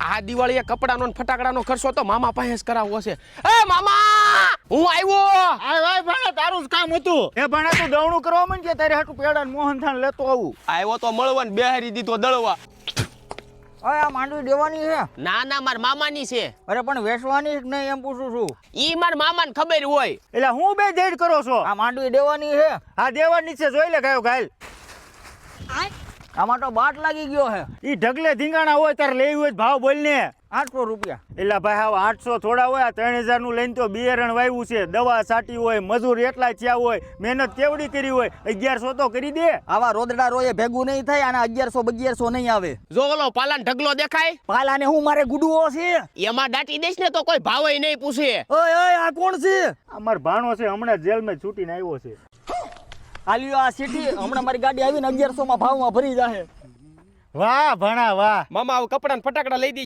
આ દિવાળીએ કપડાનો ને ફટાકડાનો ખર્ચો તો મામા પાસે જ કરાવવો છે. એ મામા હું આવ્યો. ભાઈ ભાણા તારું જ કામ હતું. એ ભાણા તું દવણું કરવા માંડ કે તારે હાટુ પેડા ને મોહનથાળ લેતો આવું. આવ્યો તો મળવા ને બેહારી દીધો દળવા. ઓય આ માંડવી દેવાની છે? ના ના માર મામાની છે. અરે પણ વેચવાની જ નહીં એમ પૂછું છું. ઈ માર મામાને ખબર હોય. એટલે હું બે જેડ કરો છો? આ માંડવી દેવાની છે? હા દેવાની છે, જોઈ લે ગાયો ગાયલ. આમાં તો બાટ લાગી ગયો છે. ઈ ઢગલે ધીંગાણા હોય તારે લેવી હોય ભાવ બોલ ને. 800 રૂપિયા. એટલે ભાઈ હાવ 800 થોડા હોય. 3000 નું લઈને તો બિયારણ વાવ્યું છે, દવા છાટી હોય, મજૂર એટલા થયા હોય, મહેનત કેવડી કરી હોય, 1100 તો કરી દે. આવા રોદડા રોયે ભેગું નહીં થાય અને 1100 નહીં આવે. જો ઓલો પાલાન ઢગલો દેખાય, પાલાને હું મારે ગુડવો છે? એમાં દાટી દઈશ ને તો કોઈ ભાવય નહીં પૂછે. ઓય ઓય આ કોણ છે? અમાર ભાણો છે, હમણાં જેલમાં છૂટીને આવ્યો છે. આલ્યો આ સીટી હમણાં મારી ગાડી આવીને 1100 માં ભાવમાં ભરી જાહે. વાહ ભણા વાહ. મામા હવે કપડા ને ફટાકડા લઈ દે.